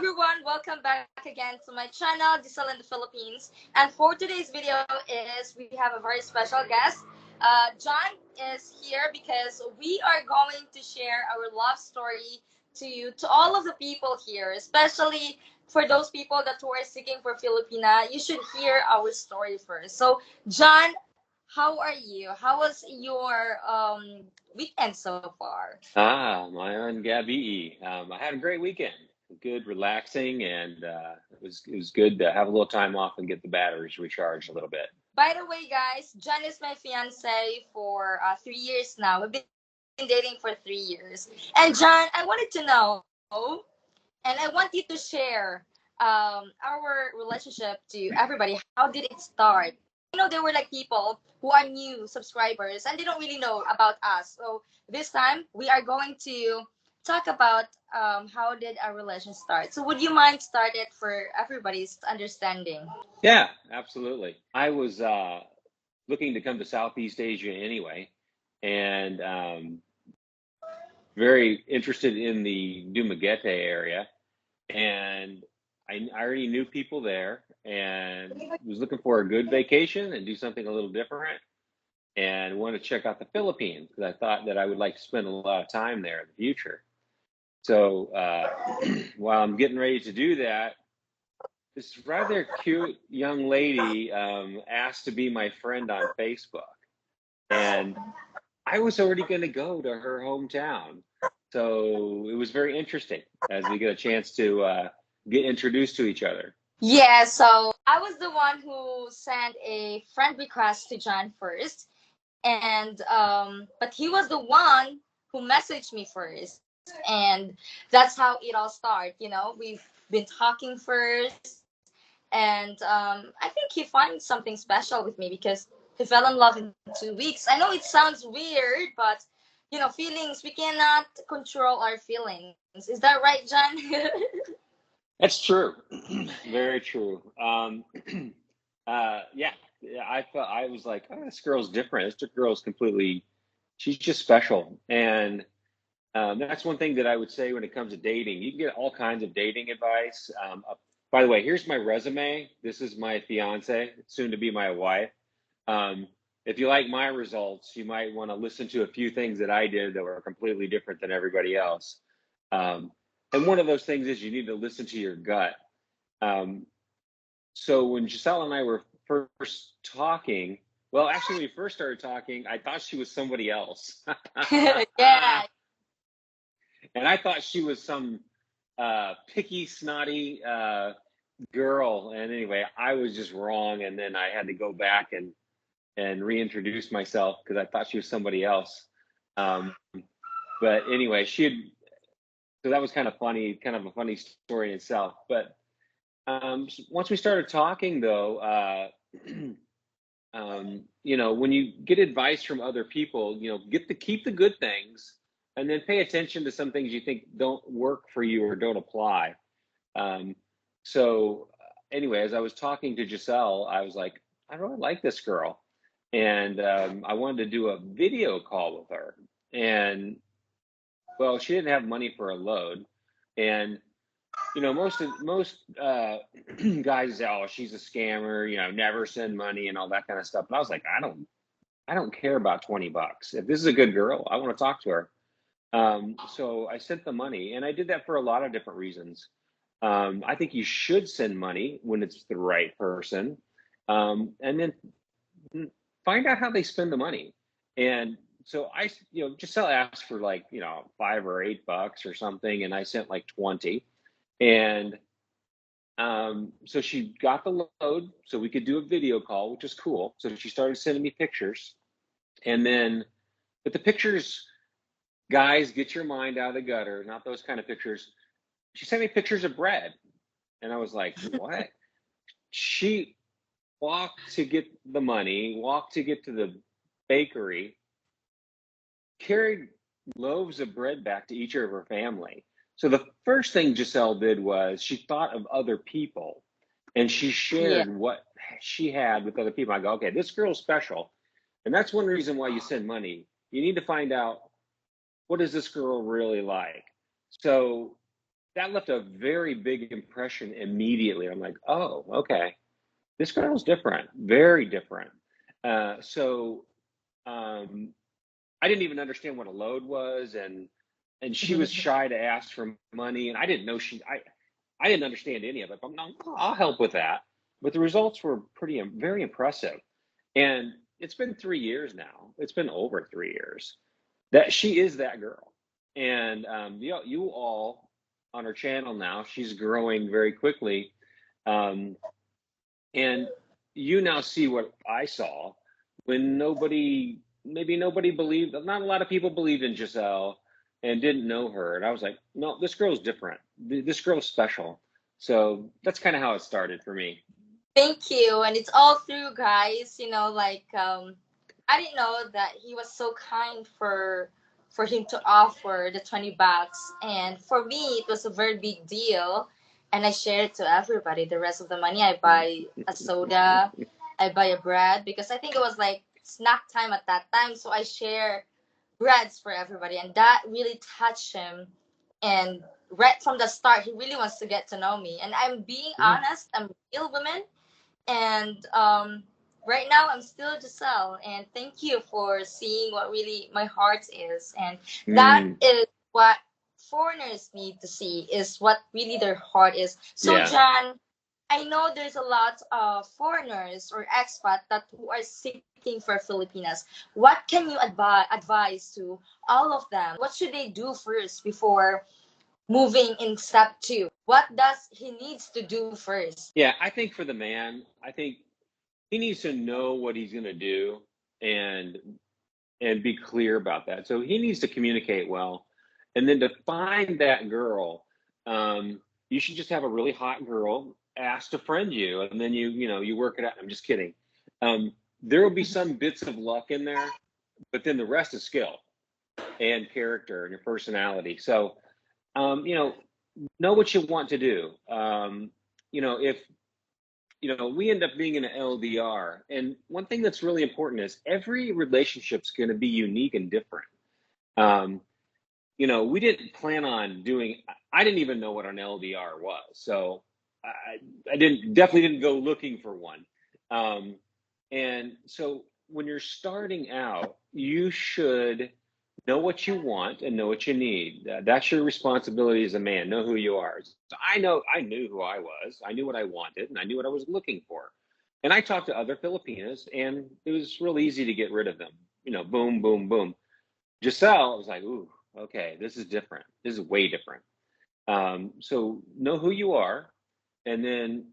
everyone, welcome back again to my channel, Diesel in the Philippines. And for today's video is we have a very special guest. John is here because we are going to share our love story to you, to all of the people here, especially for those people that who are seeking for Filipina. You should hear our story first. So, John, how are you? How was your weekend so far? My own Gabi. I had a great weekend. Good, relaxing, and it was good to have a little time off and get the batteries recharged a little bit. By the way, guys, John is my fiance for 3 years now. We've been dating for 3 years. And John, I wanted to know, and I want you to share our relationship to everybody. How did it start? I know there were like people who are new subscribers and they don't really know about us. So this time we are going to talk about how did our relation start. So would you mind start it for everybody's understanding? Yeah, absolutely. I was looking to come to Southeast Asia anyway, and very interested in the Dumaguete area, and I already knew people there, and was looking for a good vacation and do something a little different, and wanted to check out the Philippines because I thought that I would like to spend a lot of time there in the future. So while I'm getting ready to do that, this rather cute young lady asked to be my friend on Facebook, and I was already going to go to her hometown. So it was very interesting as we get a chance to get introduced to each other. Yeah, so I was the one who sent a friend request to John first, and but he was the one who messaged me first, and that's how it all started. We've been talking first, and I think he finds something special with me because he fell in love in 2 weeks. I know it sounds weird, but feelings, we cannot control our feelings. Is that right, John? That's true. Very true. Yeah, I felt I was like, oh, this girl's different. This girl's completely, she's just special. And that's one thing that I would say when it comes to dating. You can get all kinds of dating advice. By the way, here's my resume. This is my fiance, soon to be my wife. If you like my results, you might want to listen to a few things that I did that were completely different than everybody else. And one of those things is you need to listen to your gut. So when Giselle and I were first talking, well, actually, when we first started talking, I thought she was somebody else. Yeah. And I thought she was some picky, snotty girl. And anyway, I was just wrong. And then I had to go back and reintroduce myself because I thought she was somebody else. But anyway, so that was kind of funny, kind of a funny story in itself. But once we started talking, though, when you get advice from other people, keep the good things, and then pay attention to some things you think don't work for you or don't apply. So anyway, as I was talking to Giselle, I was like, I really like this girl, and I wanted to do a video call with her. And well, she didn't have money for a load, and most guys say, "Oh, she's a scammer," never send money and all that kind of stuff. And I was like, I don't care about $20. If this is a good girl, I want to talk to her. So I sent the money, and I did that for a lot of different reasons. I think you should send money when it's the right person, and then find out how they spend the money. And so Giselle asked for like, $5 or $8 or something, and I sent like 20. And so she got the load so we could do a video call, which is cool. So she started sending me pictures. And then, but the pictures, guys, get your mind out of the gutter, not those kind of pictures. She sent me pictures of bread. And I was like, what? She walked to get the money, walked to get to the bakery, carried loaves of bread back to each of her family. So the first thing Giselle did was she thought of other people, and she shared what she had with other people. I go, okay, this girl's special. And that's one reason why you send money. You need to find out, what is this girl really like? So that left a very big impression immediately. I'm like, oh, okay, this girl's different, very different. So um, I didn't even understand what a load was, and she was shy to ask for money, and I didn't know I didn't understand any of it. But I'm like, "Oh, I'll help with that." But the results were very impressive, and it's been 3 years now. It's been over 3 years that she is that girl, and you all on her channel now. She's growing very quickly, um, and you now see what I saw when maybe nobody believed, not a lot of people believed in Giselle and didn't know her. And I was like, no, this girl's different. This girl's special. So that's kind of how it started for me. Thank you. And it's all through, guys. I didn't know that he was so kind for him to offer the 20 bucks. And for me, it was a very big deal. And I shared it to everybody. The rest of the money, I buy a soda, I buy a bread because I think it was like snack time at that time. So I share breads for everybody. And that really touched him. And right from the start, he really wants to get to know me. And I'm being honest, I'm a real woman, and right now I'm still Giselle. And thank you for seeing what really my heart is. And that Mm, is what foreigners need to see, is what really their heart is. So, yeah. John, I know there's a lot of foreigners or expat that who are seeking for Filipinas. What can you advise to all of them? What should they do first before moving in step two? What does he needs to do first? Yeah. I think for the man, I think he needs to know what he's going to do and be clear about that. So he needs to communicate well, and then to find that girl, you should just have a really hot girl ask to friend you, and then you work it out. I'm just kidding. There will be some bits of luck in there, but then the rest is skill and character and your personality. So know what you want to do. If we end up being in an LDR. And one thing that's really important is every relationship's going to be unique and different. Um, we didn't plan on doing, I didn't even know what an LDR was. So I definitely didn't go looking for one. Um, and so when you're starting out, you should know what you want and know what you need. That's your responsibility as a man. Know who you are. So I knew who I was. I knew what I wanted, and I knew what I was looking for. And I talked to other Filipinas, and it was real easy to get rid of them. Boom, boom, boom. Giselle, I was like, ooh, okay, this is different. This is way different. So know who you are, and then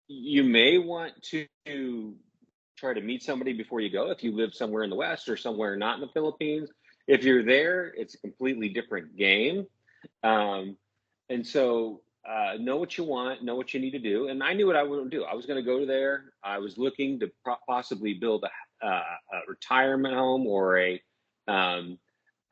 you may want to try to meet somebody before you go if you live somewhere in the West or somewhere not in the Philippines. If you're there, it's a completely different game. Um, and so know what you want, know what you need to do. And I knew what I would do. I was going to go there. I was looking to possibly build a retirement home or um,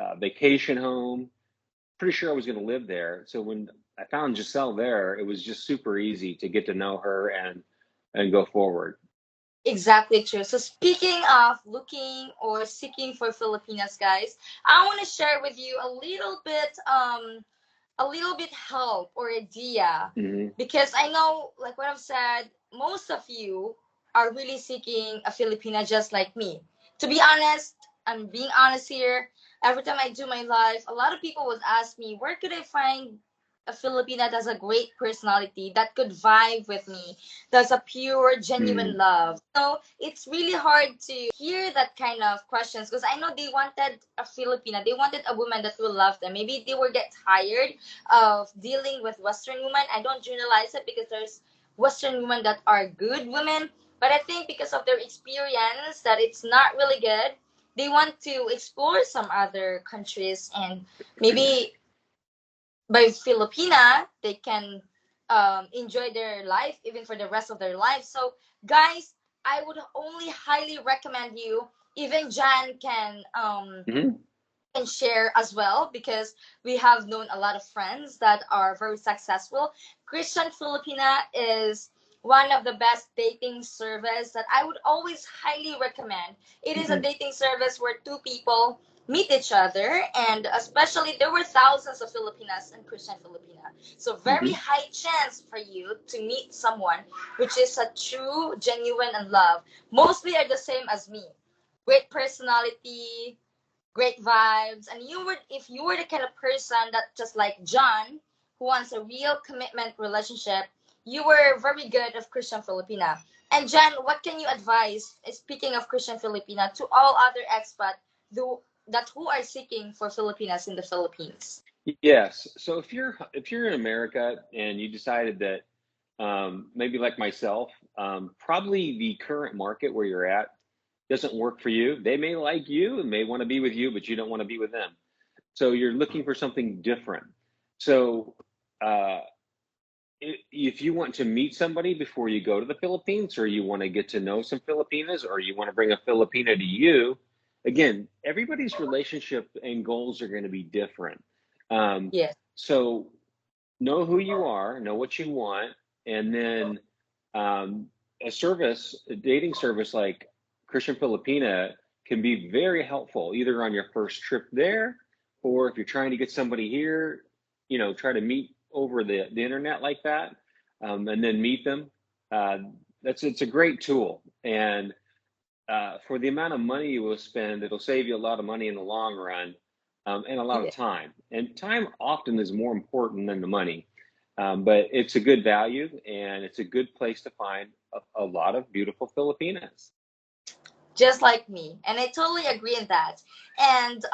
a vacation home. Pretty sure I was going to live there. So when I found Giselle there, it was just super easy to get to know her and go forward. Exactly true. So speaking of looking or seeking for Filipinas, guys, I want to share with you a little bit help or idea, Hmm. because I know, like what I've said, most of you are really seeking a Filipina just like me. To be honest, I'm being honest here. Every time I do my life, a lot of people would ask me, where could I find a Filipina that has a great personality that could vibe with me, that's a pure, genuine Mm. love. So it's really hard to hear that kind of questions because I know they wanted a Filipina, they wanted a woman that will love them. Maybe they will get tired of dealing with Western women. I don't generalize it because there's Western women that are good women, but I think because of their experience that it's not really good, they want to explore some other countries, and maybe by Filipina they can enjoy their life even for the rest of their life. So guys, I would only highly recommend you. Even Jan Hmm. can share as well because we have known a lot of friends that are very successful. Christian Filipina is one of the best dating service that I would always highly recommend. It is a Hmm. dating service where two people meet each other, and especially there were thousands of Filipinas and Christian Filipina. So very Hmm. high chance for you to meet someone which is a true, genuine, and love. Mostly are the same as me. Great personality, great vibes, and you would if you were the kind of person that just like John, who wants a real commitment relationship, you were very good of Christian Filipina. And John, what can you advise, speaking of Christian Filipina, to all other expats who are seeking for Filipinas in the Philippines? Yes. So if you're in America and you decided that maybe like myself, probably the current market where you're at doesn't work for you. They may like you and may want to be with you, but you don't want to be with them. So you're looking for something different. So uh, if you want to meet somebody before you go to the Philippines, or you want to get to know some Filipinas, or you want to bring a Filipina to you, again, everybody's relationship and goals are going to be different. Um, Yes. so know who you are, know what you want, and then um, a dating service like Christian Filipina can be very helpful either on your first trip there, or if you're trying to get somebody here, try to meet over the internet like that, and then meet them. Uh, it's a great tool, and for the amount of money you will spend, it'll save you a lot of money in the long run, and a lot of Yes. time. And time often is more important than the money. But it's a good value, and it's a good place to find a lot of beautiful Filipinas. Just like me. And I totally agree in that. And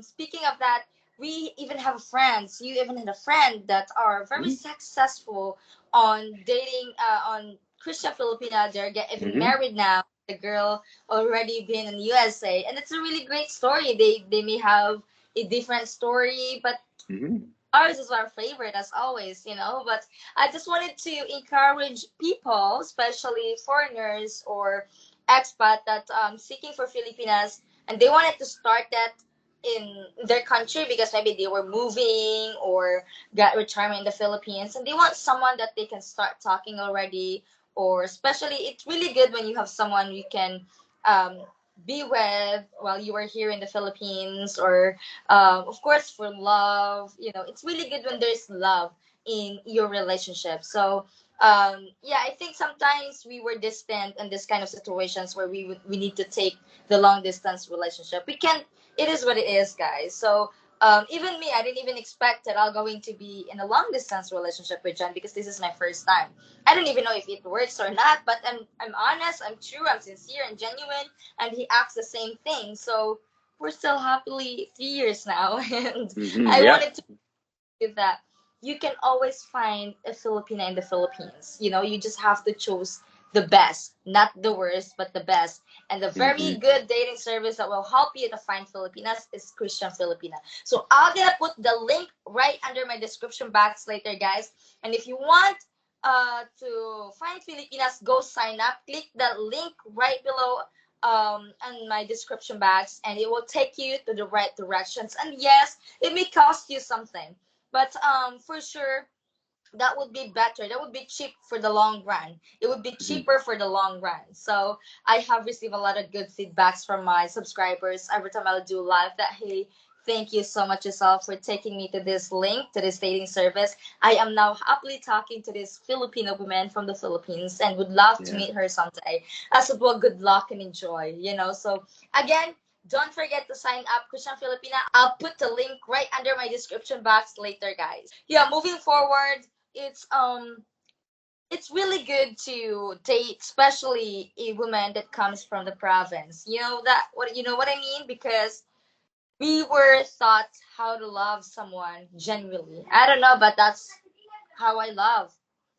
speaking of that, we even have friends. You even had a friend that are very Hmm. successful on dating on Christian Filipina. They're even Hmm. married now. The girl already been in USA, and it's a really great story. They may have a different story, but Hmm. ours is our favorite as always, but I just wanted to encourage people, especially foreigners or expat that seeking for Filipinas, and they wanted to start that in their country because maybe they were moving or got retirement in the Philippines, and they want someone that they can start talking already, or especially it's really good when you have someone you can um, be with while you are here in the Philippines, or of course for love. It's really good when there's love in your relationship. So yeah, I think sometimes we were distant in this kind of situations where we need to take the long distance relationship. We can't. It is what it is, guys. So even me, I didn't even expect that I'm going to be in a long distance relationship with John because this is my first time. I don't even know if it works or not, but I'm honest, I'm true, I'm sincere and genuine, and he acts the same thing. So we're still happily 3 years now, and Hmm. I Yep. wanted to give that you can always find a Filipina in the Philippines. You just have to choose the best, not the worst, but the best. And the very Hmm. good dating service that will help you to find Filipinas is Christian Filipina. So I'm gonna put the link right under my description box later, guys. And if you want to find Filipinas, go sign up. Click the link right below on my description box, and it will take you to the right directions. And yes, it may cost you something, but for sure that would be better. That would be cheap for the long run. It would be Hmm. cheaper for the long run. So I have received a lot of good feedbacks from my subscribers every time I do live that, hey, thank you so much yourself for taking me to this link to this dating service. I am now happily talking to this Filipino woman from the Philippines and would love to Yeah. meet her someday. As well, good luck and enjoy. So again, don't forget to sign up, Christian Filipina. I'll put the link right under my description box later, guys. Yeah, moving forward, it's it's really good to date, especially a woman that comes from the province. You know what I mean? Because we were taught how to love someone genuinely. I don't know, but that's how I love.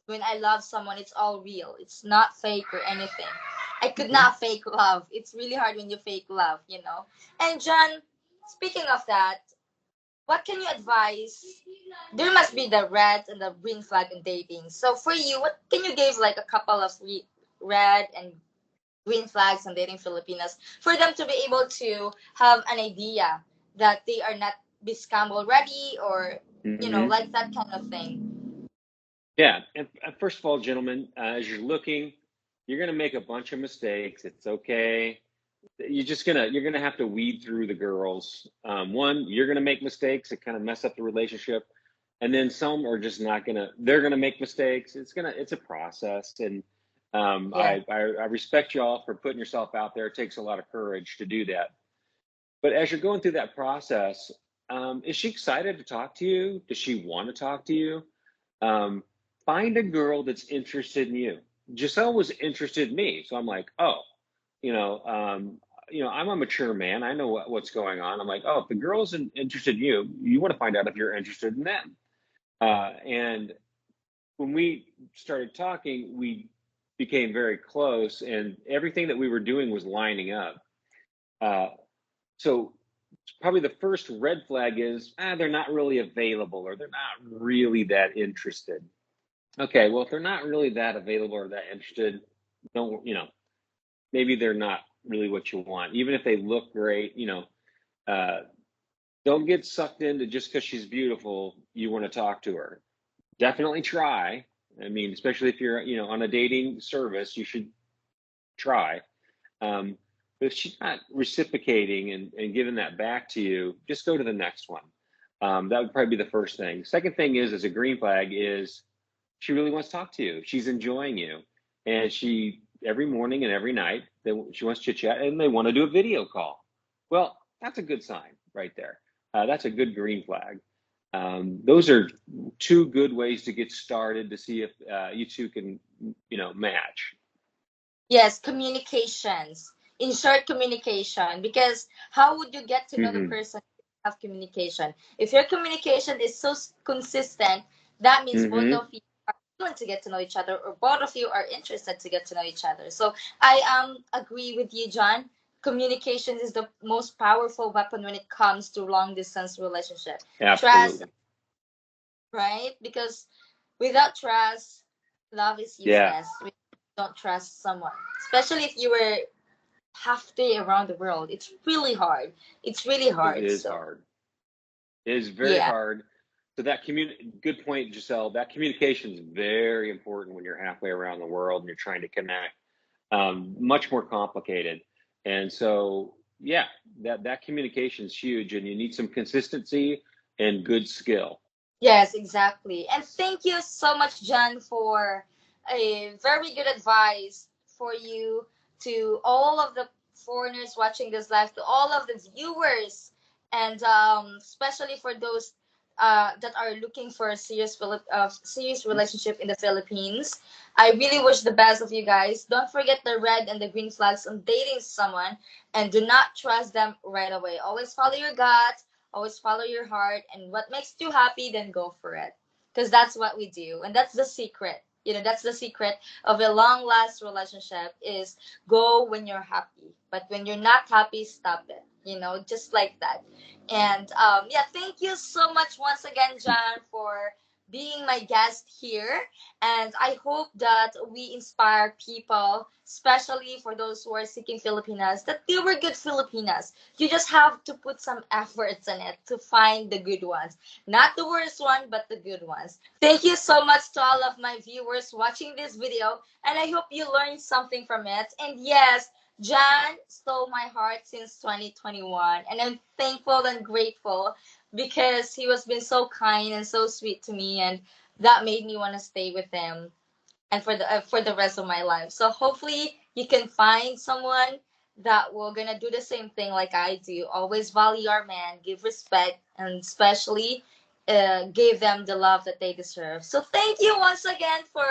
When I love someone, it's all real. It's not fake or anything. I could Hmm. not fake love. It's really hard when you fake love. And John, speaking of that, what can you advise? There must be the red and the green flag in dating. So for you, what can you give like a couple of red and green flags in dating Filipinas for them to be able to have an idea that they are not be scammed already, or Hmm. like that kind of thing. Yeah. And first of all, gentlemen, as you're looking, you're going to make a bunch of mistakes. It's okay. you're gonna have to weed through the girls. One, you're gonna make mistakes that kind of mess up the relationship, and then some are just not gonna. They're gonna make mistakes. It's a process, and Yeah. I respect y'all for putting yourself out there. It takes a lot of courage to do that. But as you're going through that process, is she excited to talk to you? Does she want to talk to you? Um, Find a girl that's interested in you. Giselle was interested in me, so I'm like, oh, you know, um, I'm a mature man. I know what's going on. I'm like, oh, if the girl's interested in you, you want to find out if you're interested in them. And when we started talking, we became very close, and everything that we were doing was lining up. Uh, so probably the first red flag is they're not really available, or they're not really that interested. Okay, well, if they're not really that available or that interested, don't maybe they're not really what you want. Even if they look great, uh, don't get sucked into just because she's beautiful, you want to talk to her. Definitely try. I mean, especially if you're, on a dating service, you should try. But if she's not reciprocating and giving that back to you, just go to the next one. That would probably be the first thing. Second thing is, as a green flag, is she really wants to talk to you. She's enjoying you, and she every morning and every night she wants to chit chat, and they want to do a video call. Well, that's a good sign right there. That's a good green flag. Those are two good ways to get started to see if you two can, match. Yes, communications. In short, communication. Because how would you get to know the Hmm. person if you have communication? If your communication is so consistent, that means both Hmm. of you are willing to get to know each other, or both of you are interested to get to know each other. So I agree with you, John. Communication is the most powerful weapon when it comes to long distance relationship. Trust, Absolutely. right? Because without trust, love is Yeah, useless. We don't trust someone, especially if you were half day around the world. It's really hard. It's really it hard. is So hard. It is very yeah. hard. So good point, Giselle. That communication is very important when you're halfway around the world and you're trying to connect. Much more complicated. And so, yeah, that communication is huge, and you need some consistency and good skill. Yes, exactly. And thank you so much, John, for a very good advice for you, to all of the foreigners watching this live, to all of the viewers, and especially for those that are looking for a serious relationship in the Philippines. I really wish the best of you guys. Don't forget the red and the green flags on dating someone, and do not trust them right away. Always follow your gut. Always follow your heart, and what makes you happy, then go for it. Because that's what we do, and that's the secret. That's the secret of a long last relationship is go when you're happy. But when you're not happy, stop it. Just like that. And yeah, thank you so much once again, John, for being my guest here. And I hope that we inspire people, especially for those who are seeking Filipinas, that they were good Filipinas. You just have to put some efforts in it to find the good ones. Not the worst one, but the good ones. Thank you so much to all of my viewers watching this video, and I hope you learned something from it. And yes, John stole my heart since 2021, and I'm thankful and grateful because he was been so kind and so sweet to me, and that made me want to stay with him and for the rest of my life. So hopefully you can find someone that will gonna do the same thing like I do. Always value our man, give respect, and especially give them the love that they deserve. So thank you once again for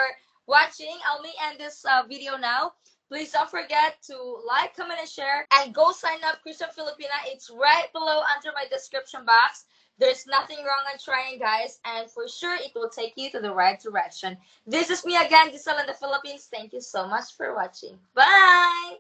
watching. I'll may end this video now. Please don't forget to like, comment, and share. And go sign up Christian Filipina. It's right below under my description box. There's nothing wrong on trying, guys, and for sure it will take you to the right direction. This is me again, Giselle in the Philippines. Thank you so much for watching. Bye!